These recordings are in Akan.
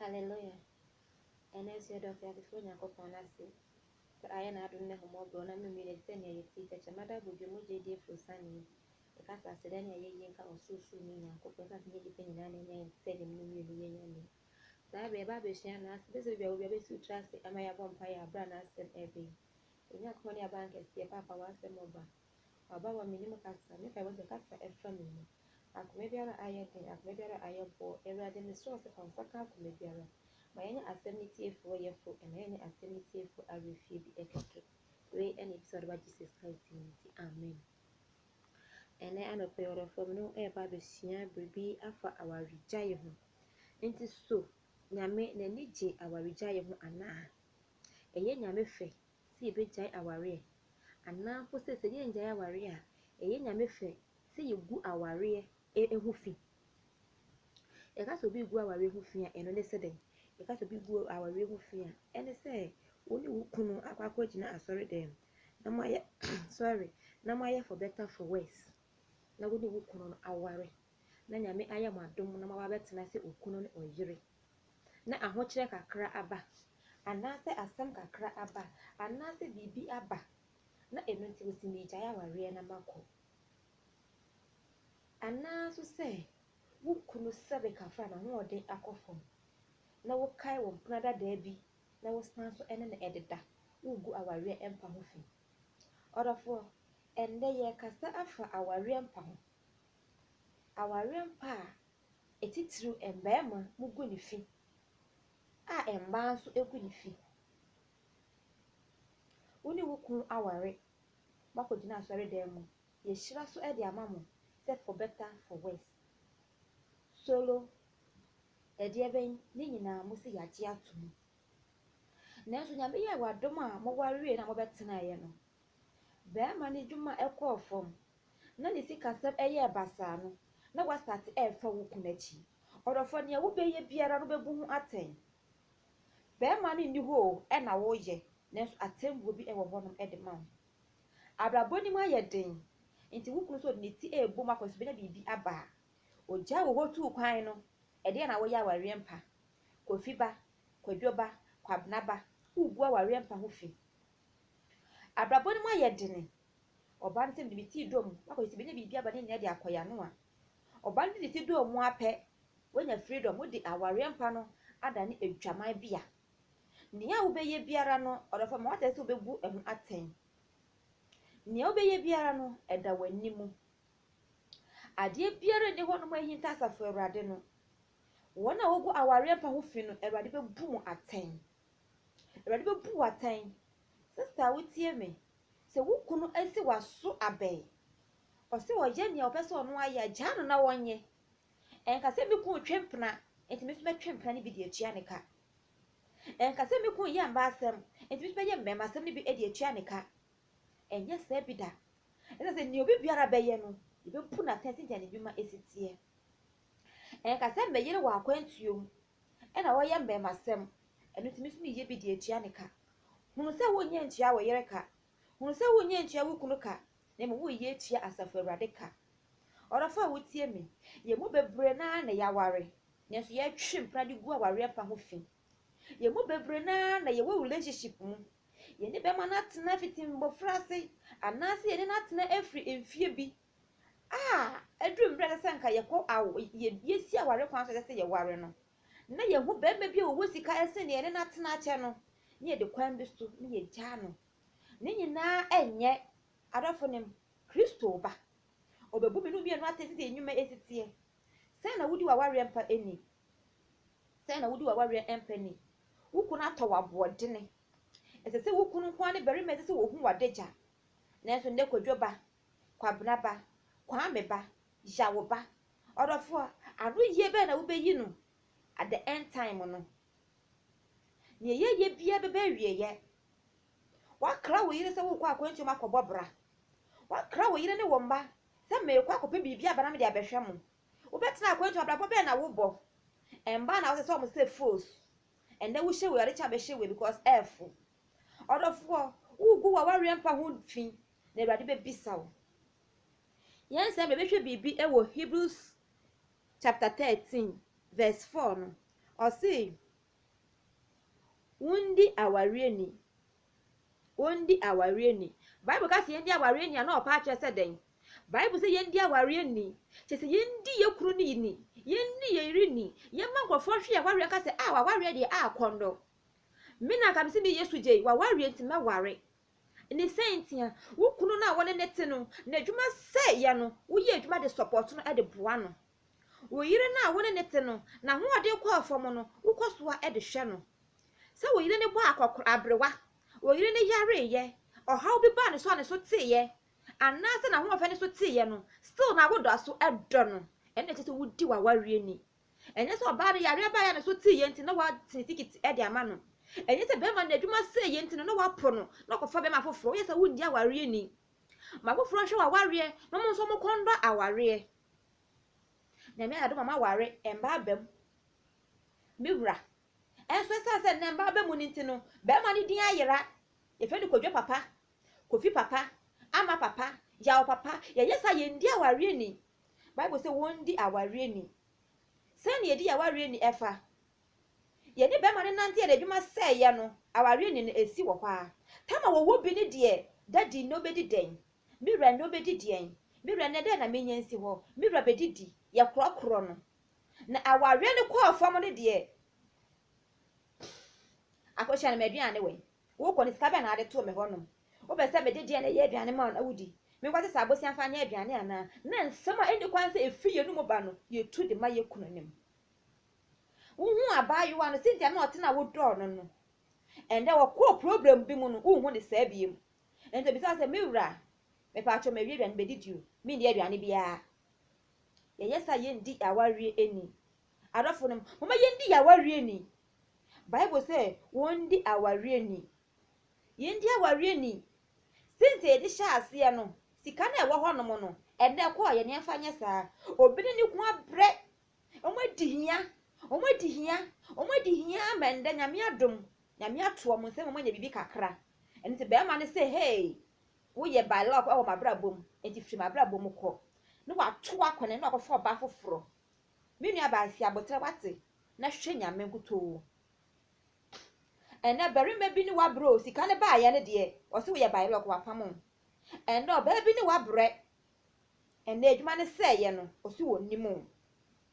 Hallelujah. And as your doctor before you go on us, I am not doing the home of Bona Mimi, then you see that your mother would be more JD for Sunny. The cast I said, any yanka or so soon, and couples have made depending on any and said in Mimi. That be a baby shan as this will be able to trust the Amaya Bompire, Brannas and Ebby. In your corner bank, as the papa was the mobile. About a minimum casta, if I was a casta and family. I could maybe a iron thing, I could maybe a iron ball, and rather than the source of Saka could maybe a my any assembly for your foot and any assembly for a refuse be a cake. Way any episode about Jesus Christ unity. Amen. And I am a prayer from no air by the Sia baby after our rejire. It is so. Nyame na nije our rejire ana. Eye nyame fe. See a bit jay our rear. And now possess a yen jay our rear. Eye nyame fe. See you go our rear. A hoofy. A cast will be go our rear hoofy and only said. Because we go our real fear, and they say, only Kuno Aquajina, sorry, them. No, my sorry, no, my for better for worse. Now, we will on our worry. Nanya me, I am a dome, no more better, and I say, Ukuno or Yuri. Now, I watch like a cra abba, and now say, a some cra abba, and now say, be abba. Not a minute was in the Jaya Riana Mako. And now to say, who could serve a cafana more day a coffin. Na wo kai wo brother there be na wo stand so ene na ededa wo gu aware empa ho fi odofo ende ye kasa afa aware empa ho aware empa etitiru embema mugu ni fi a emba nso egu ni fi woni wo kun aware bakogina asore dem mu ye hira so e de amamo say for better for worse solo edi eben ni nyina mo se yaje atum nanso nyame ye wadom a mo ware na mo betena ye no be ma ni dwuma ekofom na ni sikasem eye basa no na wa start e fa wo kunachi odofo ne wo beye biara no bebu hu aten be ma ni ho e na wo ye nanso atembo bi e wo honom e de ma abraboni ma ye den nti wo kunu so ne ti e bo makoso be na bibi aba oja wo hotu kwan no e de na wo ya ware mpa kofiba kwadwoba kwabnaba ugwa ware mpa ho fi abraboni ma ye den oba ntem de biti dom makoso be na bibi aba ne de akoya no a oba ne de ti dom mu apɛ wonya freedom wo de aware mpa no ada ne adwaman bia nia wo beye biara no odofo ma wata se obebu ehu aten nia wo beye biara no eda wanimu ade biara ne ho no ma hinta asafo awurade no wona wo gu aware mpa ho fi no awurade bebu mu aten awurade bebu aten sister wo tie me se wo kunu asi waso abai o se wo ye nia opese ono aya gya no na wonye enka se mi ku twempena enti mi so betwempena ne bi de atua ne ka enka se mi ku ye amba asem enti mi so be ye mmema asem ne bi de atua ne ka enye se bi da esa se ni obi biara be ye no e be pu na tenti tia ne dwuma esitie enka se meyire wa akwantuom e na wo ye mmema asem enu ti mi so mi ye bi de atua ne ka hunu se wo nye ntua wo yire ka hunu se wo nye ntua wo kunu ka na mo wo ye atua asafo awurade ka orafa wo tie me ye mu bebre na ya ware nenso ye twempra de gu aware pa ho fi ye mu bebre na ye wo relationship mu ye ne be ma na tena fitim bofrase anase ye ne na tena efri enfie bi edrum brede senka ye ko awo ye si aware kwan so se ye ware no na ye hu be bi wo sika ese ne ye ne na tena ache no ne ye de kwan bi so ne ye gya no ne nyina enye adofo nem Kristo ba obebu bi no bi enu atesi enyuma esitie sai na wudi wa ware mpa eni sai na wudi wa ware mpa ni wukunu atọ wa boodene esese wukunu kwa ne beri meze se wo hu wadeja nanso nde kwadwoba kwabnaba kwameba jawoba odofo anu ye be na wo beyi no at the end time no ne ye bia be wie ye wakra wo yire se wo kwa akwantu makobobra wakra wo yire ne wo mba se me kwa kope bibia bana me de abehwe mo wo betena akwantu abrabo be na wo bo emba na wo se mo se fools and then we share we are reach abehwe because f odofo ugu wa ware mpa ho fin na awurade be bisawo yen se me behwe bibi e wo Hebrews chapter 13 verse 4 no o say wundi awarieni Bible ka se yendi awarieni na opa ache se den Bible say yendi awarieni che se yendi yekuru ni yendi yerini yema nkofo hwe awari ka se awari de akondo mina ka se bi Yesu je wawari ntima ware ni sentia wukunu na wone nete no na adwuma se ye no wo ye adwuma de support no e de boa no wo yire na wone nete no na ho ode kwa afom no wukosoa e de hwe no se wo yire ne bo akokora abrewa wo yire ne yare ye ohaw bi ba ne so teye anase na ho ofa ne so teye no still na wodo aso edo no ene che se wudi wawari ni enye se oba ne yare ba ya ne so teye nti na wa ticket e de ama no enye se be ma na adwuma se ye nti no wa po no na kofa be ma foforo ye se wudi awari ni ma foforo hwe wawari no mo so mo kondo awari na me ado mama ware emba abem miwra enso se na emba abem ni nti no be ma ni din ayera efe ni kodwe papa kofi papa ama papa yawo papa ye yesa ye ndi awari ni Bible say wondi awari ni se na ye di awari ni efa ye di be ma ni nante ye de dwuma se ye no awari ni esi wo kwa tama wo bi ni de daddy no be di den miwra no be di den miwra ne de na menyansi ho miwra be didi ye krokro no na aware ne kwa afam ne de akosha na meduane wo ko ni skabe na ade to me honom wo be se me didi na ye aduane ma na wudi me kwate sa abosi amfa nya aduane ana na nsema ende kwan se efiye no mu ba no ye tu de ma ye kunu nim wo hu abayo wa no sintia na ote na wo do no ende wo ko problem bi mu no wo hu ne sa biem ende bi sa se mewura me pa cho me wi aduane be didi o me ndi aduane bia ye yesa yendi awari eni adofo no mama yendi awari eni Bible say wondi awari eni yendi awari eni sinte edi sha ase no sika na ewo ho no mo no ende ko ye ne afanye saa obi ni ku abre omodi hia mende nyame adom nyame ato mo se mo nya bibi kakra enti be ma ne say hey wo ye by love e wo mabra bom enti firi mabra bom ko no wa to akone na akofo ba foforo me nua ba asi abotre wate na hwe nyame nkuto ena beri me bi ni wa bro sika ne ba ya ne de o se wo ye by love wa pam ena ba bi ni wa bre ena adwuma ne se ye no o se wo nimu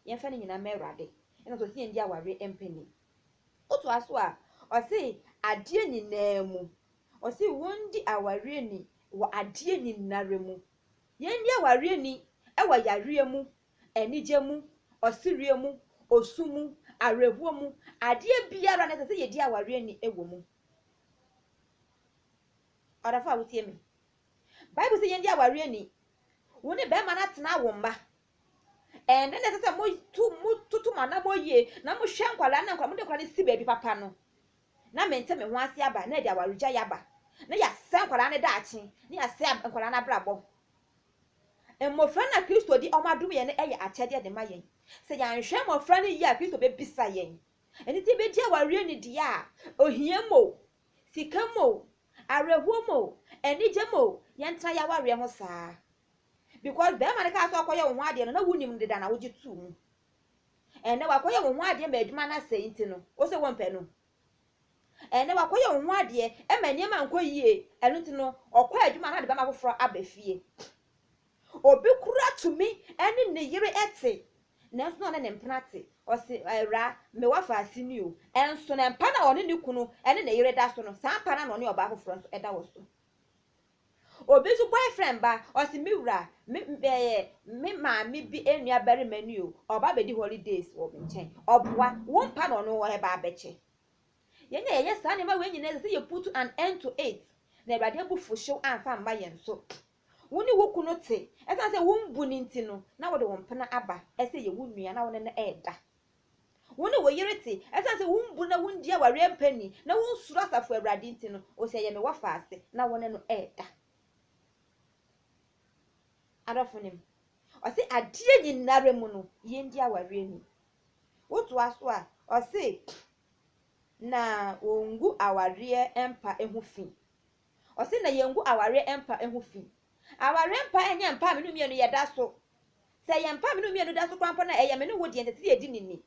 ye fa ne nyina mewrade ena so se ndi aware empany oto aso a o se ade nyina mu o se wondi aware ni wo ade nyinare mu yendi aware ni ewa yare mu enije mu osirie mu osumu arehuo mu ade biara na se yedi aware ni ewo mu orafa wutie me Bible say yendi aware ni woni be ma na tena womba and then se mo tutu mana moye na mo hwe nkwala na nkwala mo de kwala si baby papa no na mente me ho ase aba na de awaruja yaba na ya se nkwala ne daachi na ya se nkwala na brabo mmofra na Kristo di omadum ye ne eye achede de mayen se ya nhwe mmofra ne yi a Kristo be bisa yen eni ti be di aware ni dia ohiemo sikamo arehuomo enije mo yentra ya ware ho saa because be man ka so akoye wo ho ade no na wunim de da na wogi tu mu ene wakoye wo ho ade ma adwuma na sei nti no wo se wo mpe no ene wakoye wo ho ade e ma niam ankoyie eno nti no okwa adwuma na de ba ma foforo abafie obi kura tumi ene ne yire ete na so na ne mpenate o se ra me wafa asini o enso na mpa na one ne kunu ene ne yire da so no sa mpa na one oba foforo so eda wo so obi su boyfriend ba o se miwura me ma mi bi enua bari mani o oba be di holidays wo nchen obwa wo mpa na ono wo he ba abeche ye sa ne ma we nyina se ye put an end to it na ebade abufu hyew amfa mba ye nso woni wokuno te esa se wo mbu ni nti no na wo de wo mpena aba ese ye wo nua na wo ne na eda woni wo yirete esa se wo mbu na wo ndi aware empani na wo nsuro asafo awrade nti no o se ye me wafa ase na wo ne no eda adofonim o se adie nyinare mu no ye ndi aware ni woto aso a o se na ongu aware empa ehufi o se na yengu aware empa ehufi aware empa enya empa menu mienu ye da so se ye empa menu mienu da so kwampo na eye menu wodi ente se ye di nini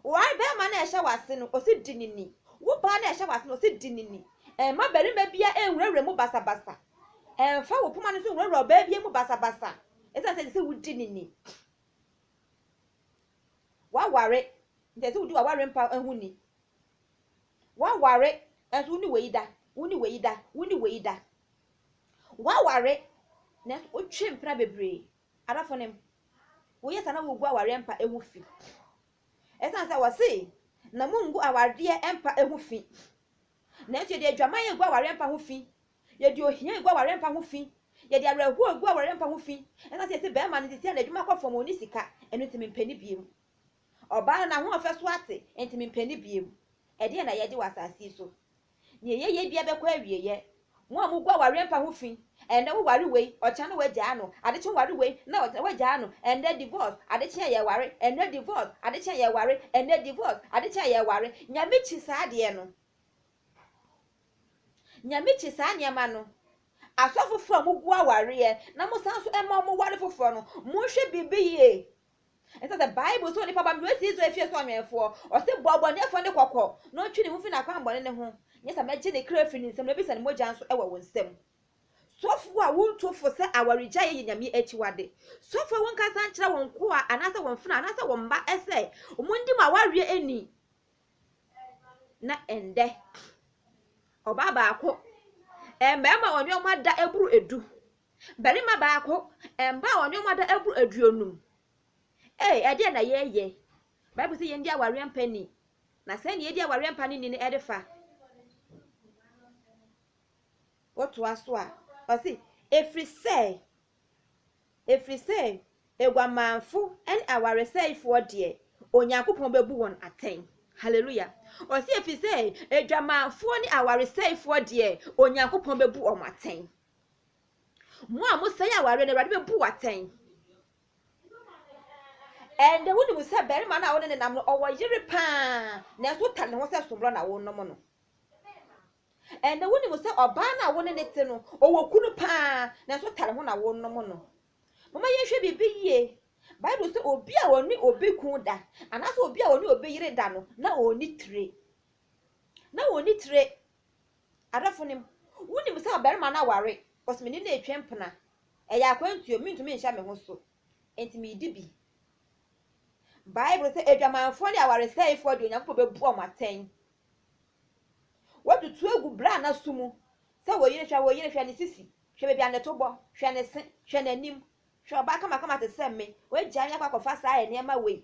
why be ma na ehya wase no o se di nini wo ba na ehye wase no se dinini ma barima bia enwurawura mu basabasa fa wo poma no so nwurawura ba bia mu basabasa esa se wo dinini wa ware nte se wo di wa ware mpa ehuni wa ware enso woni weida wa ware na o twe mpra bebre arafo nem wo yesa na wo gu aware mpa ehu fi esa se wo se na mungu awade empa ehu fi na enso de adwaman ye gu aware mpa hu fi ye de ohia gu aware mpa hu fi ye de arehu gu aware mpa hu fi esa se be ma ne tisi na adwuma kwafo mo ni sika enu ntimi mpani biem oba na ho afeso ate ntimi mpani biem ede na ye de wasasi so ye bia bekọ awie ye mo amugwa ware mpa ho fi ende wo ware wei ocha no wagya no adeche ware wei na wagya no ende divorce adeche ye ware ende divorce adeche ye ware ende divorce adeche ye ware nyame chi saa de no nyame chi saa nyama no asofofo amugwa ware ye na mo san so ema mo ware foforo no mo hwe bibi ye esa the bible so ni papa me wesi so efie so anwefo o se bobo ne fo ne kokko no twi ne hu fi na kwan bone ne ho nyesa meje ne kra fi ni nsem na bi se ne moja nso ewe wo nsem sofo a wonto fo se awarija ye nyame achiwade sofo won ka san kira won ko a anase won fina anase won ba ese omundi ma warie eni na ende oba ba ako mbema woni o mada eburu edu bari ma ba ako mba woni o mada eburu aduonum ede na ye bible say ye ndi aware mpani na se ne ye di aware mpani ni edefa otu aso a osi efri say egwamanfo en aware sayfo de onyankopon bebu won aten hallelujah osi efri say edwamanfo ni aware sayfo de onyankopon bebu o maten mo a mo say aware na rade bebu aten and woni mu say beri ma na woni ne nam no owo yire pa na so tale ho say sombro na wo no mo no and woni mu say oba na woni ne te no owo kunu pa na so tale ho na wo no mo no mama ye hwe bibi ye bible say obi a woni obi kun da anase obi a woni obi yire da no na oni tire adafo nim woni mu say beri ma na ware osmeni na etwempena eya akwantuo mintumi nhya me ho so entimi dibi bible say edwamanfo ne aware sayfo de onyankopon bebu o maten watutu egu bra na sumu say wo yire hwa ne sisi hwe bia ne tobo hwe ne se hwe nanim hwe ba kama te semme we gya nya kwa fa saa ene ma we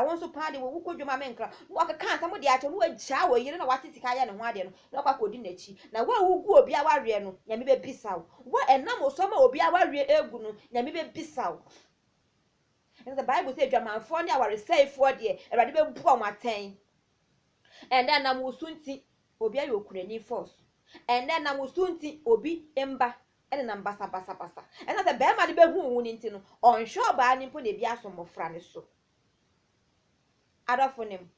won so pa de wo kodwuma menkra wo ka kan sam de acho no wagya wo yire na watiti ka ya ne ho ade no na kwa kodi nachi na wo wugu obi a ware no nyame be bisaw wo enam osoma obi a ware egu no nyame be bisaw. And the Bible says, "Jaman I will say for dear, and I didn't pour my tain." And then I will soon see Obi Ukrainian force. And then I will soon see Obi Emba and an ambassador. And as a bear might be who into on shore by an impony biasom of Franiso. Other for him.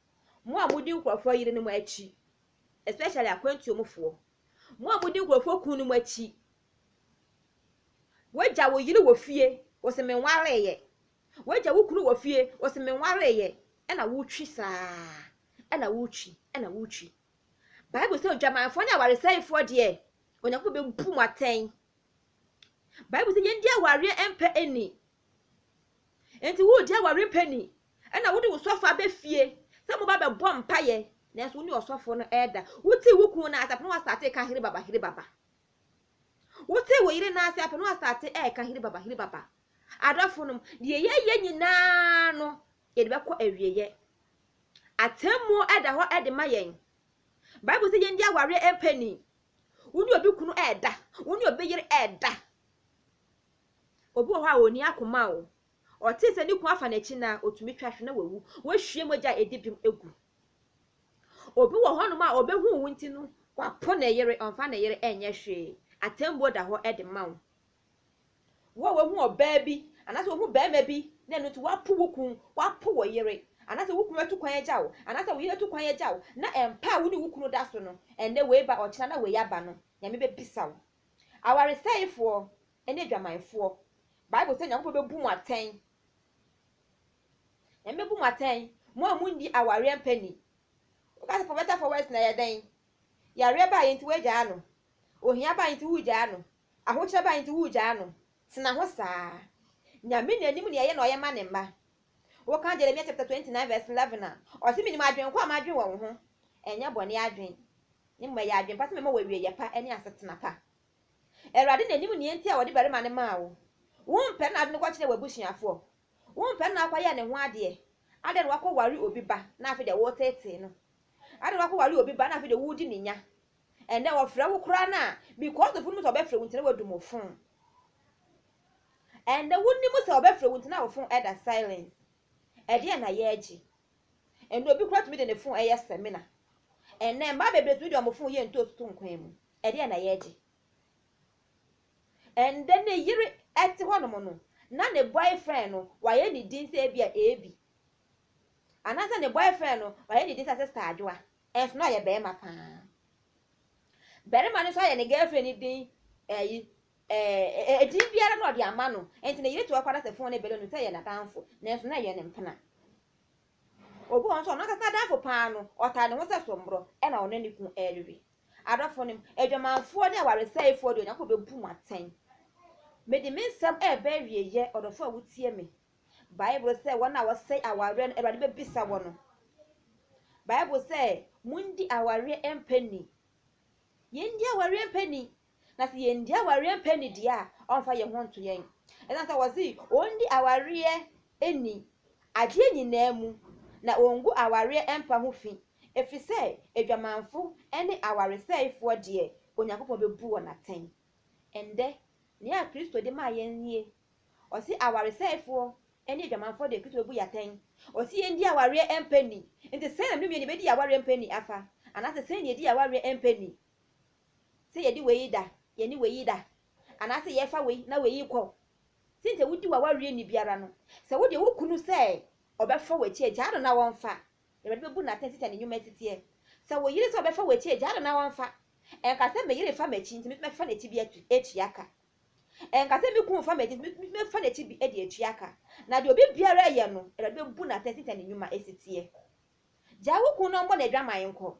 More would you go for you in the chi, especially a quantum for. More would you go for Kunumachi. What Jawo you will fear was a memoir yet. Weja wukunu wo fie wo se menware ye na wutwi saa na wutwi bible say odwamanfo ne aware sayfo de onyankopon be bu maten bible say yendi aware empa eni enti wo di aware pani na wo de wo sofa be fie se mo ba be bom mpaye na so ni osofo no eda wuti wukunu na asapno wa start ka hire baba wuti wo yire na asapno wa start ka hire baba adafonum de ye nyina no ye de bekọ awieye atemu eda ho ede mayen bible say ye ndi aware empani woni obi kunu eda woni obi yire eda obi ho a oni akoma o ote se ni ku afa na chi na otumi twahwe na wawu wo hwie moja edibim egu obi wo ho no ma obehu wunti no wapo na yire onfa na yire enye hwe atembo da ho ede mawo wo hu oba bi anase wo hu beema bi na no to wapo wukun wapo wo yire anase wukun atu kwan agyawo anase wo yire atu kwan agyawo na empa wo ni wukun da so no ende we ba ochina na we yaba no nyame be bisawo aware sayfo ene dwamanfo bible say nyampo be bu mu aten nyame bu mu aten mo amundi aware empani Because for better for worse na ye den. Ya reba yenti wagya no. Ohia ba yenti wugya no. Ahokyere ba yenti wugya no. Tena ho saa. Nyame nanim ne ye na oye ma ne mba. Wo kan Jeremiah chapter 29 verse 11 na. O si minim adwen kwa amadwen wo ho. Enya bone adwen. Ni mma ya adwen pa se mema wawie ye pa ene asetena pa. Erade nanim ne yenti a wode bere ma ne ma wo. Wo mpe na ade no kwa kire wabusuafo. Wo mpe na akwa ye ne ho ade. Ade no wakọ wari obi ba na afi de wo tete no. Ade no wakọ wari obi ba na afi de wo di ninya. Ene wo frɛ wo kura na because of mu so be frɛ wo ntene wadumofon. Ene wonni se obe frɛ wo ntene awofon eda silence. Ede na ye agi. Ene obi kura tumi de ne fon eye seminar. Ene mba bebre tumi de omofon ye nto otutu nkwan mu. Ede na ye agi. And then ne yiri eti hono no. Na ne boyfriend no waye ni din se bia ebi. Anasa ne boyfriend no waye ni din se sister adwoa. Enso no ye be ma pa. Bere ma ne so ye ne girlfriend ni din din biara no de ama no. Enti ne yiri to akwada se fon ne bele no se ye na danfo. Nenso na ye ne mpena. Obu on so no kasa danfo pa no. Ota ne ho se sombro e na ono ne ku eriwi. Adofo nim edwamanfo de awaresaifo de onyakobe bu maten. Mede mensam ebe wieye odofo awutie me. Bible say wona wo say aware no ebade be bisa wo no. Bible say mundi aware empani. Yendi aware empani. Na se yendi aware empani dia onfa ye ho nto yen. Ena say wozi ondi aware eni ade nyina mu na ongu aware empa ho fi. Efise edwamanfo ene awaresaifo de onyakopo be bu wona ten. Ende ne a Kristo de ma yennie. Osi awaresaifo ene edwamanfo de Kristo bu yaten. Osi yendi aware empani. Enti se na mnum ye be di aware empani afa. Anase se ye di aware empani. Se ye di weida, ye ni weida. Anase ye fa we na we kọ. Sinte wudi aware ni biara no. Se wode wo kunu se obefa wachi eja na wonfa. Ye be bu na ten sita ne nyuma tete. Se wo yire se obefa wachi eja na wonfa. Enka se me yire fa machi ntimi me fa na ti bi etu aka. Enka se me kun fa machi me fa na ti bi edi etu aka. Na de obi biara ye no, e be bu na ten sita ne nyuma esitie. Ja wo kun no mbo na dwaman nko.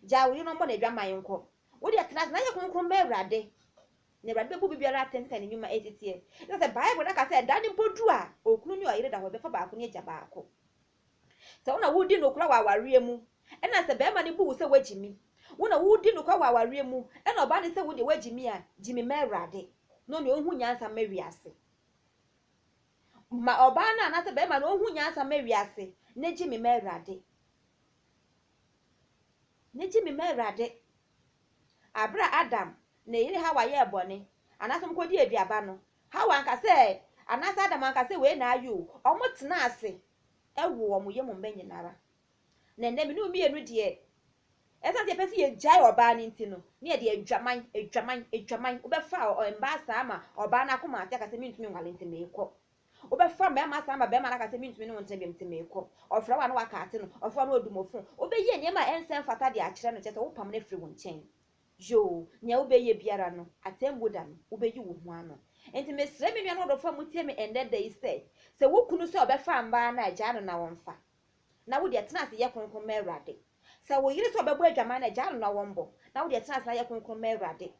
Ja wo no mbo na dwaman nko. Wo de tena na ye kun ma Awurade. Ne Awurade be bu biara ten sita ne nyuma esitie. Na se Bible na ka se da ni podu a okunu ni oyire da ho be fa ba ko ne eja ba ko. Se wona wudi no kura wa aware mu. Ena se be ma ne bu wo se wagimi. Wona wudi no kwa wa aware mu. Ena oba ne se wo de wagimi a, jimi ma Awurade. No ne ohun nyansa ma wiase. Ma oba na na se be ma no ohun nyansa ma wiase. Ne jimi ma Awurade. Ne jimi ma Awurade. Abra Adam na yiri Hawa ye bone. Anase mkodi aduaba no. Hawa anka se anase Adam anka se we na ayu. Omo tena ase. Ewo omo ye mo mba nyinara. Na nne mi no mi enu de esa se pesi ye jai oba ni ntino. Ne ye de adwaman. Obefa mba sa ama oba na akoma ate aka se mi ntumi nwale ntime ekọ. Obefa mba sa ama be ma na aka se mi ntumi no ntime ekọ. Ofra wa na waka ate no. Ofra na odumofon. Obeye nyema ensen fata de akire no chese wo pam na firi wo nchen. Yo, nya obeye biara no, atemboda no, obeyi wo ho ano. Enti mesre me nua no dofa mutie me ende day say, se wo kunu se obefa mba na agya no na wonfa. Na wo de tena se ye konkon ma Awurade. Se wo yire se obebo adwama na agya no na wonbo. Na wo de tena se ye konkon ma Awurade.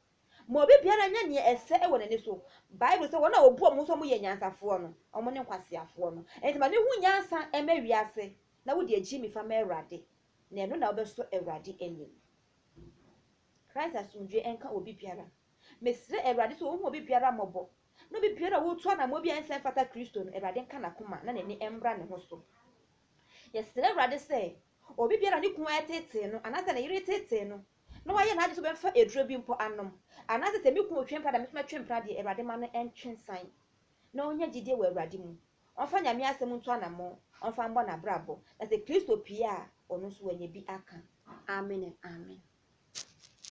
Mo obi biara nya ne ese e wonane so. Bible se wona obu omu so mo ye nyansafo no, omo ne kwasiafo no. Enti ma ne hu nyansa e ma wiase. Na wo de agi mi fa ma Awurade. Na eno na obeso Awurade enim. Christ asumdwe enka obi biara. Mesre Awurade so ohu obi biara mobo. No bi biara wo to na mo bi ensen fata Kristo no Awurade nka na koma na ne embra ne ho so. Yesre Awurade se obi biara ne kun etete no anase na yire tete no. No waye na ade so be fa eduro bi mpo anom. Anase se mi kun otwempa da metuma twempa de Awurade ma no entwensan. Na onya gidie wa Awurade mu. Onfa nyame asem nto anamo. Onfa mbo na brabo. Na se Kristo pia ono so wanye bi aka. Amen and amen.